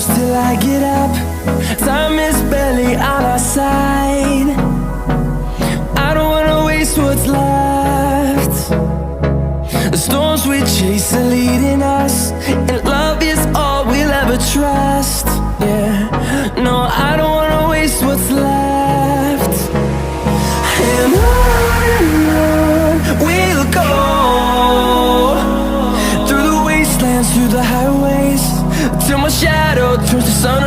close till I get up. Time is barely on our side. I don't wanna waste what's left. The storms we chase are leading us, and love is all we'll ever trust. Yeah, no, I don't wanna waste what's left. And on we'll go, through the wastelands, through the highways, till my shadow turns to sun